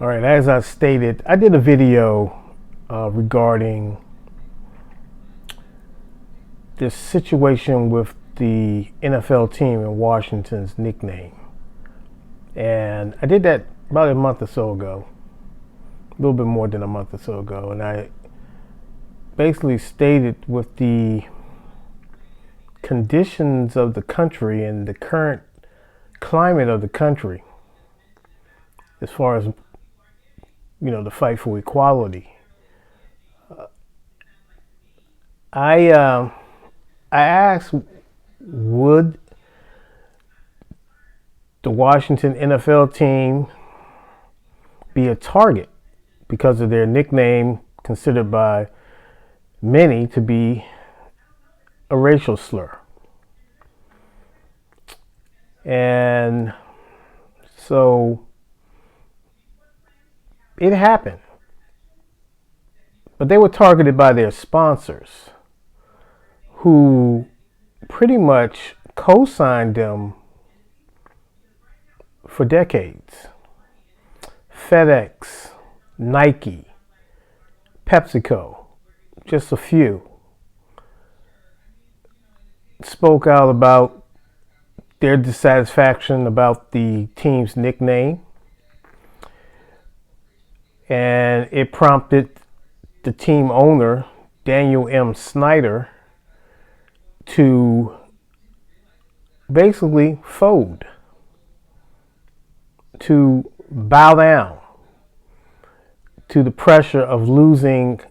All right, as I stated, I did a video regarding this situation with the NFL team in Washington's nickname. And I did that about a month or so ago, a little bit more than a month or so ago. And I basically stated with the conditions of the country and the current climate of the country, as far as the fight for equality. I asked, would the Washington NFL team be a target because of their nickname, considered by many to be a racial slur? And so it happened. But they were targeted by their sponsors, who pretty much co-signed them for decades. FedEx, Nike, PepsiCo, just a few, spoke out about their dissatisfaction about the team's nickname. And it prompted the team owner, Daniel M. Snyder, to basically fold, to bow down to the pressure of losing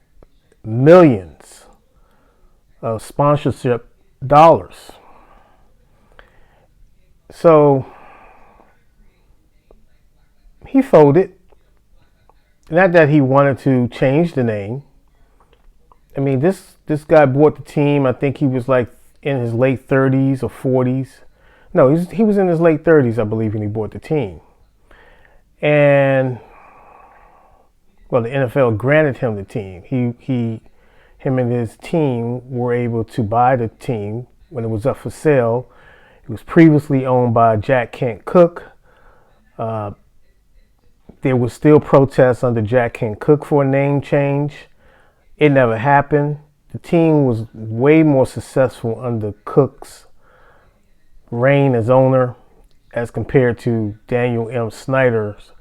millions of sponsorship dollars. So he folded. Not that he wanted to change the name. I mean, this guy bought the team. I think he was like in his late 30s or 40s. No, he was in his late 30s, I believe, when he bought the team. And well, the NFL granted him the team. Him and his team were able to buy the team when it was up for sale. It was previously owned by Jack Kent Cooke. There was still protests under Jack Kent Cooke for a name change. It never happened. The team was way more successful under Cooke's reign as owner as compared to Daniel M. Snyder's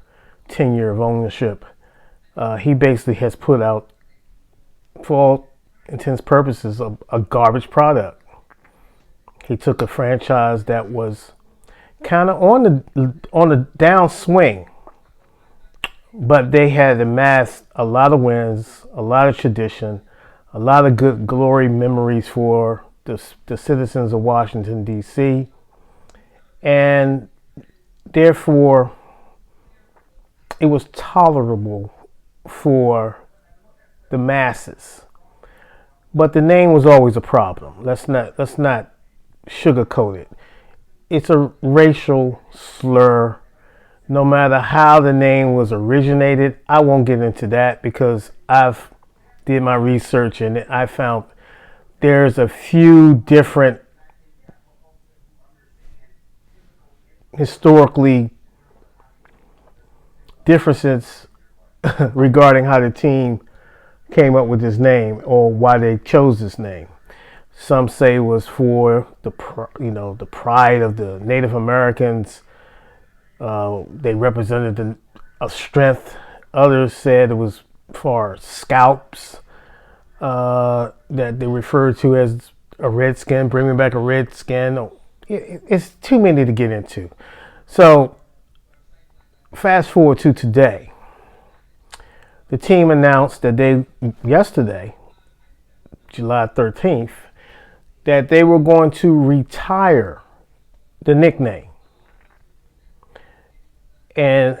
tenure of ownership. He basically has put out, for all intents and purposes, a garbage product. He took a franchise that was kind of on the downswing, but they had amassed a lot of wins, a lot of tradition, a lot of good glory memories for the citizens of Washington, D.C. And therefore, it was tolerable for the masses. But the name was always a problem. Let's not sugarcoat it. It's a racial slur. No matter how the name was originated, I won't get into that because I've did my research and I found there's a few different historically differences regarding how the team came up with this name or why they chose this name. Some say it was for the pride of the Native Americans. They represented a strength. Others said it was for scalps that they referred to as a redskin, bringing back a redskin. It's too many to get into. So fast forward to today. The team announced that yesterday, July 13th, that they were going to retire the nickname. And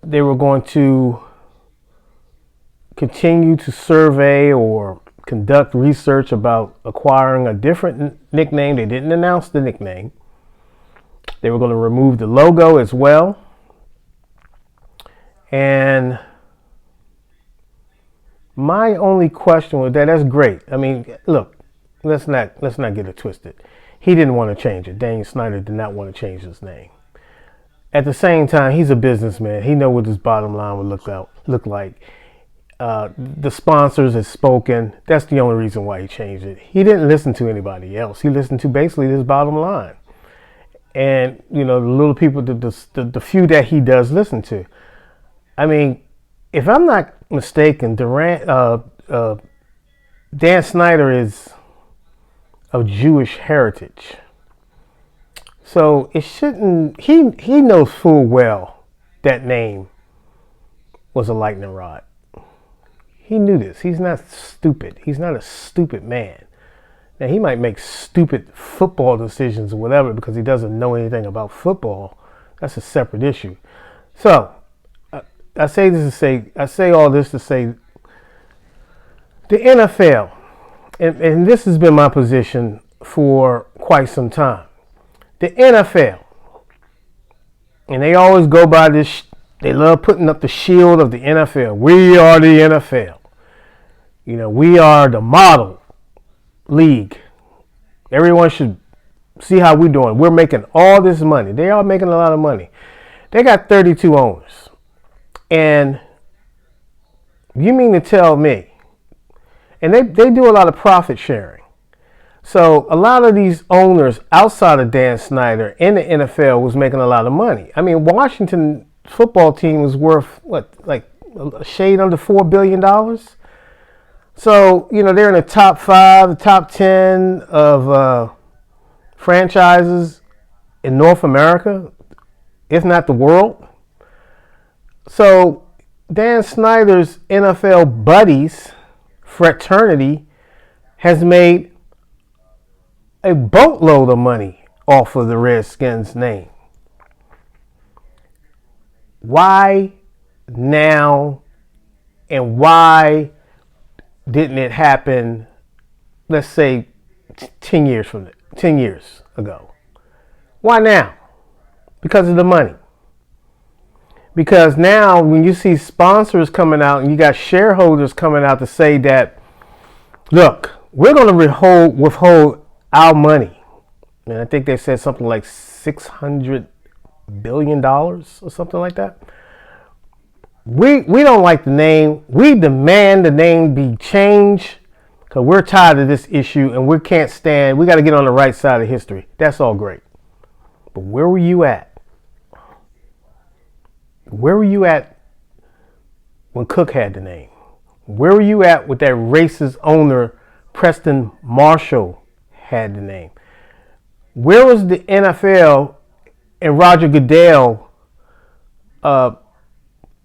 they were going to continue to survey or conduct research about acquiring a different nickname. They didn't announce the nickname. They were going to remove the logo as well. And my only question was that's great. I mean, look, let's not get it twisted. He didn't want to change it. Daniel Snyder did not want to change his name. At the same time, he's a businessman. He know what his bottom line would look like. The sponsors have spoken. That's the only reason why he changed it. He didn't listen to anybody else. He listened to basically his bottom line. And, the little people, the few that he does listen to. I mean, if I'm not mistaken, Dan Snyder is of Jewish heritage. So it shouldn't, he knows full well that name was a lightning rod. He knew this. He's not stupid. He's not a stupid man. Now, he might make stupid football decisions or whatever because he doesn't know anything about football. That's a separate issue. So, I say all this to say the NFL, and this has been my position for quite some time. The NFL, and they always go by this, they love putting up the shield of the NFL. We are the NFL. We are the model league. Everyone should see how we're doing. We're making all this money. They are making a lot of money. They got 32 owners. And you mean to tell me, and they do a lot of profit sharing. So a lot of these owners outside of Dan Snyder in the NFL was making a lot of money. I mean, Washington football team was worth, like a shade under $4 billion? So, they're in the top 5, the top 10 of franchises in North America, if not the world. So, Dan Snyder's NFL buddies, fraternity, has made a boatload of money off of the Redskins name. Why now, and why didn't it happen, let's say 10 years ago? Why now? Because of the money. Because now when you see sponsors coming out and you got shareholders coming out to say that, look, we're going to withhold our money. And I think they said something like $600 billion or something like that. We don't like the name. We demand the name be changed because we're tired of this issue and we can't stand. We got to get on the right side of history. That's all great. But where were you at? Where were you at when Cook had the name? Where were you at with that racist owner, Preston Marshall, had the name? Where was the NFL and Roger Goodell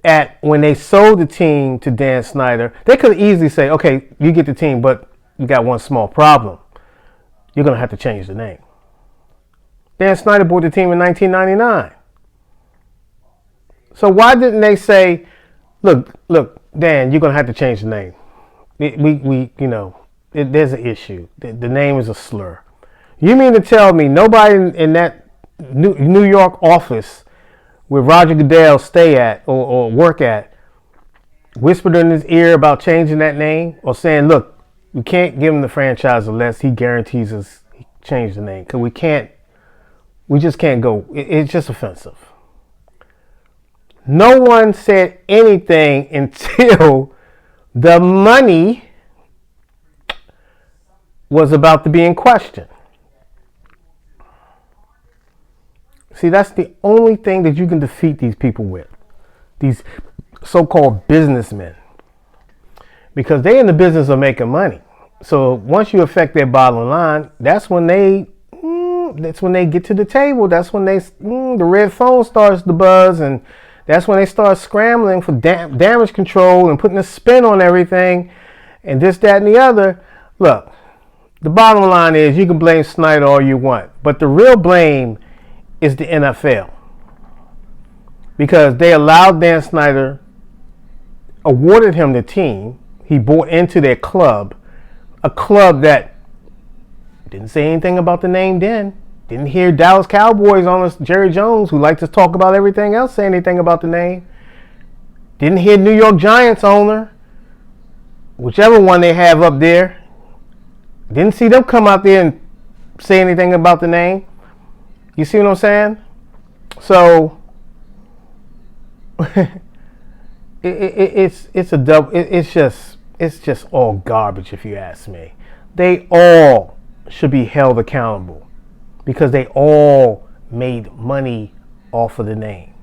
at when they sold the team to Dan Snyder? They could easily say, okay, you get the team, but you got one small problem. You're going to have to change the name. Dan Snyder bought the team in 1999. So why didn't they say, look, Dan, you're going to have to change the name. There's an issue. The name is a slur. You mean to tell me nobody in that New York office where Roger Goodell stay at or work at whispered in his ear about changing that name or saying, look, we can't give him the franchise unless he guarantees us he change the name because we just can't go. It's just offensive. No one said anything until the money was about to be in question. See, that's the only thing that you can defeat these people with. These so-called businessmen. Because they're in the business of making money. So once you affect their bottom line, that's when they get to the table. That's when the red phone starts to buzz, and that's when they start scrambling for damage control and putting a spin on everything and this, that, and the other. Look, the bottom line is you can blame Snyder all you want, but the real blame is the NFL. Because they allowed Dan Snyder, awarded him the team. He bought into their club, a club that didn't say anything about the name then. Didn't hear Dallas Cowboys owner Jerry Jones, who likes to talk about everything else, say anything about the name. Didn't hear New York Giants owner, whichever one they have up there. Didn't see them come out there and say anything about the name. You see what I'm saying? So it's a double. It's just all garbage if you ask me. They all should be held accountable because they all made money off of the name.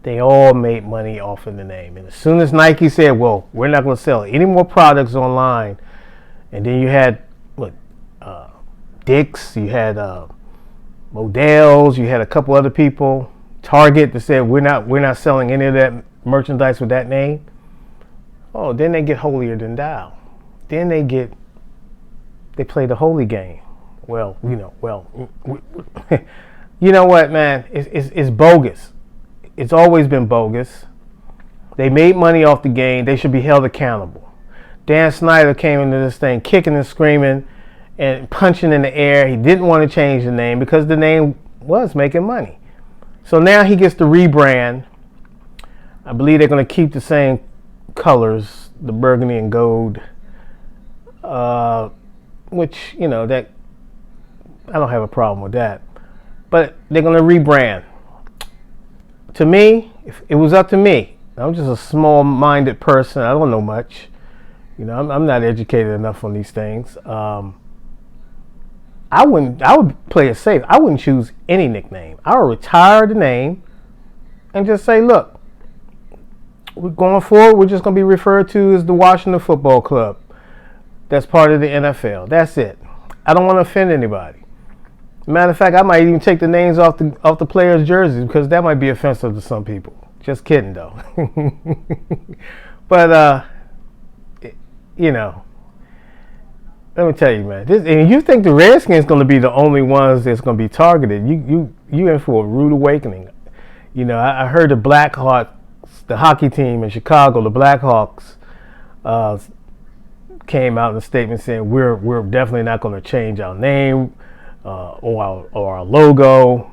They all made money off of the name. And as soon as Nike said, well, we're not going to sell any more products online, and then you had Dick's, you had Modell's, you had a couple other people, Target, that said we're not selling any of that merchandise with that name. Oh, then they get holier than thou. Then they play the holy game. Well, you know what, man? It's bogus. It's always been bogus. They made money off the game. They should be held accountable. Dan Snyder came into this thing kicking and screaming and punching in the air. He didn't want to change the name because the name was making money. So now he gets to rebrand. I believe they're going to keep the same colors, the burgundy and gold, which, that I don't have a problem with that. But they're going to rebrand. To me, if it was up to me, I'm just a small-minded person. I don't know much. I'm not educated enough on these things. I would play it safe. I wouldn't choose any nickname. I would retire the name and just say, look, we're going forward, we're just going to be referred to as the Washington Football Club. That's part of the NFL. That's it. I don't want to offend anybody. Matter of fact, I might even take the names off the players' jerseys because that might be offensive to some people. Just kidding, though. But, let me tell you, man. And you think the Redskins going to be the only ones that's going to be targeted? You in for a rude awakening. I heard the Blackhawks, the hockey team in Chicago, the Blackhawks, came out in a statement saying we're definitely not going to change our name or our logo.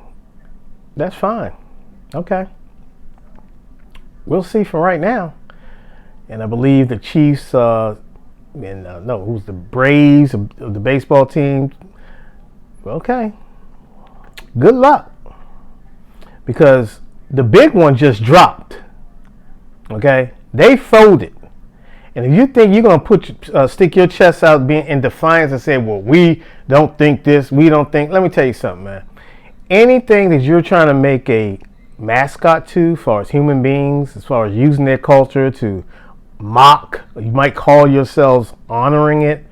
That's fine. Okay. We'll see from right now. And I believe the Chiefs, who's the Braves of the baseball team. Okay. Good luck. Because the big one just dropped. Okay? They folded. And if you think you're going to stick your chest out in defiance and say, well, we don't think this, we don't think, let me tell you something, man. Anything that you're trying to make a mascot to, as far as human beings, as far as using their culture to mock, you might call yourselves honoring it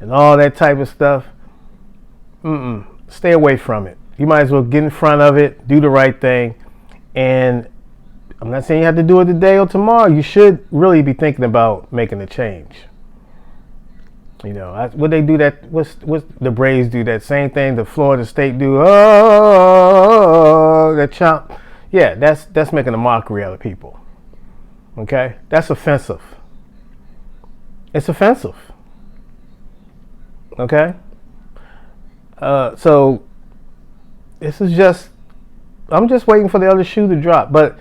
and all that type of stuff, stay away from it. You might as well get in front of it, do the right thing, and I'm not saying you have to do it today or tomorrow. You should really be thinking about making a change. What they do that? What's the Braves do that same thing? The Florida State do. Oh, that chomp. Yeah, that's making a mockery out of people. Okay, that's offensive. It's offensive. Okay. So this is just. I'm just waiting for the other shoe to drop, but.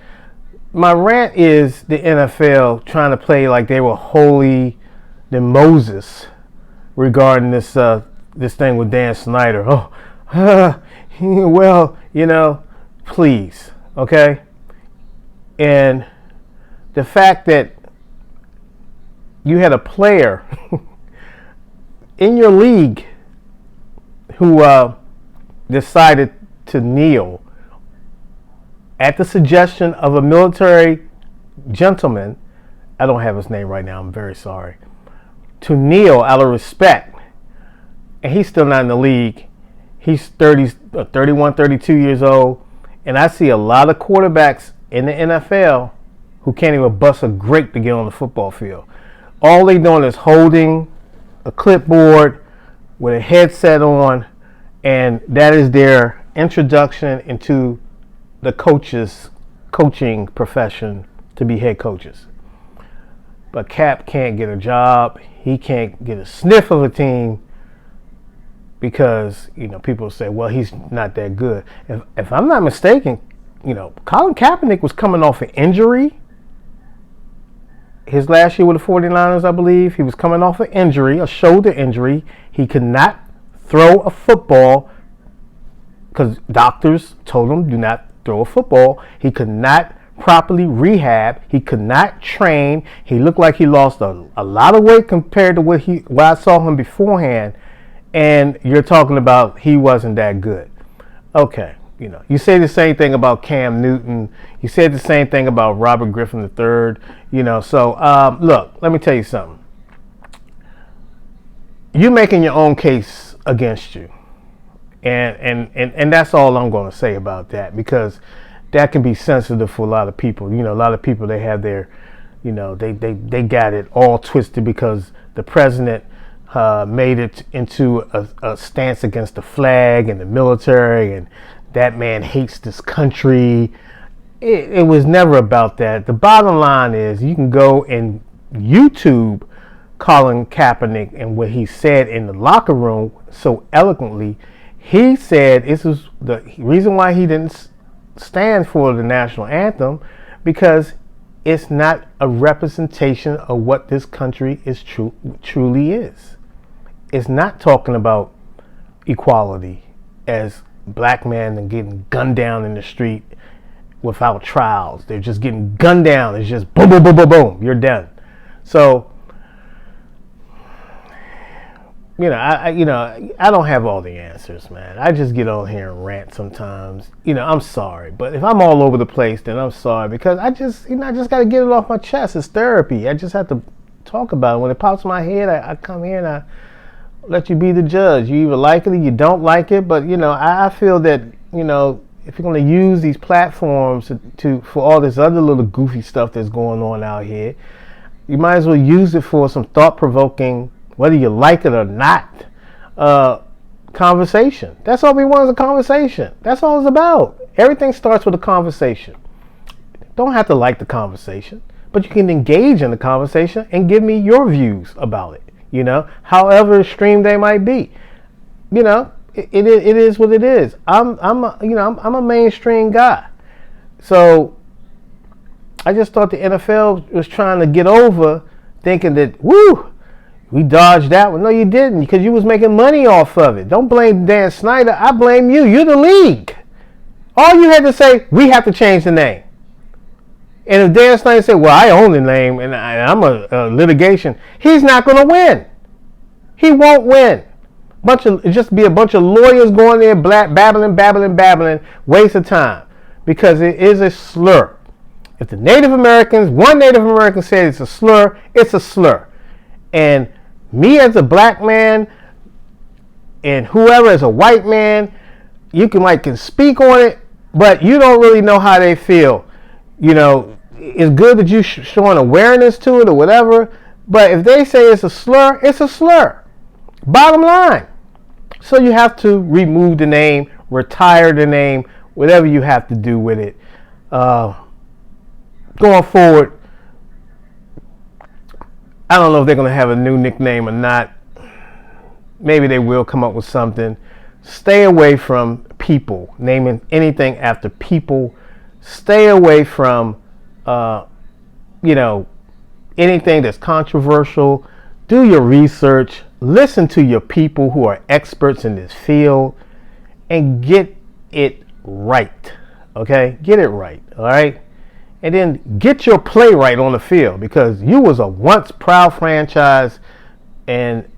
My rant is the NFL trying to play like they were holier than Moses regarding this thing with Dan Snyder. Please, okay? And the fact that you had a player in your league who decided to kneel at the suggestion of a military gentleman, I don't have his name right now, I'm very sorry, to kneel out of respect, and he's still not in the league. He's 31, 32 years old, and I see a lot of quarterbacks in the NFL who can't even bust a grape to get on the football field. All they doing is holding a clipboard with a headset on, and that is their introduction into the coaching profession to be head coaches. But Cap can't get a job. He can't get a sniff of a team because, people say, well, he's not that good. If I'm not mistaken, Colin Kaepernick was coming off an injury. His last year with the 49ers, I believe, he was coming off an injury, a shoulder injury. He could not throw a football because doctors told him do not throw a football. He could not properly rehab. He could not train. He looked like he lost a lot of weight compared to what I saw him beforehand. And you're talking about he wasn't that good. Okay, you say the same thing about Cam Newton. You said the same thing about Robert Griffin III. So look, let me tell you something. You're making your own case against you. And that's all I'm going to say about that, because that can be sensitive for a lot of people. A lot of people, they have their, they got it all twisted because the president made it into a stance against the flag and the military, and that man hates this country. It was never about that. The bottom line is, you can go and YouTube Colin Kaepernick and what he said in the locker room so eloquently. He said this is the reason why he didn't stand for the national anthem, because it's not a representation of what this country is truly is. It's not talking about equality as black men and getting gunned down in the street without trials. They're just getting gunned down. It's just boom, boom, boom, boom, boom. You're done. So, I don't have all the answers, man. I just get on here and rant sometimes. I'm sorry, but if I'm all over the place, then I'm sorry, because I just got to get it off my chest. It's therapy. I just have to talk about it. When it pops in my head, I come here and I let you be the judge. You either like it or you don't like it, but I feel that if you're going to use these platforms for all this other little goofy stuff that's going on out here, you might as well use it for some thought-provoking, whether you like it or not, conversation. That's all we want, is a conversation. That's all it's about. Everything starts with a conversation. Don't have to like the conversation, but you can engage in the conversation and give me your views about it. However extreme they might be. It is what it is. I'm a mainstream guy. So I just thought the NFL was trying to get over, thinking that, we dodged that one. No, you didn't, because you was making money off of it. Don't blame Dan Snyder. I blame you. You're the league. All you had to say, we have to change the name. And if Dan Snyder said, well, I own the name and I'm a litigation, he's not going to win. He won't win. It just be a bunch of lawyers going there babbling, waste of time, because it is a slur. If one Native American said it's a slur, it's a slur. And me as a black man and whoever as a white man, you can speak on it, but you don't really know how they feel. It's good that you showing awareness to it or whatever, but if they say it's a slur, it's a slur. Bottom line. So you have to remove the name, retire the name, whatever you have to do with it. Going forward, I don't know if they're going to have a new nickname or not. Maybe they will come up with something. Stay away from people, naming anything after people. Stay away from, anything that's controversial. Do your research. Listen to your people who are experts in this field and get it right. Okay? Get it right. All right? And then get your play right on the field, because you was a once proud franchise, and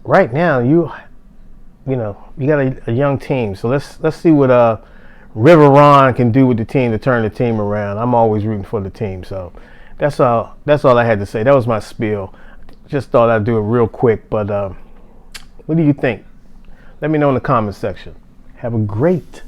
right now you got a young team. So let's see what River Ron can do with the team to turn the team around. I'm always rooting for the team. So that's all I had to say. That was my spiel. Just thought I'd do it real quick, but what do you think? Let me know in the comment section. Have a great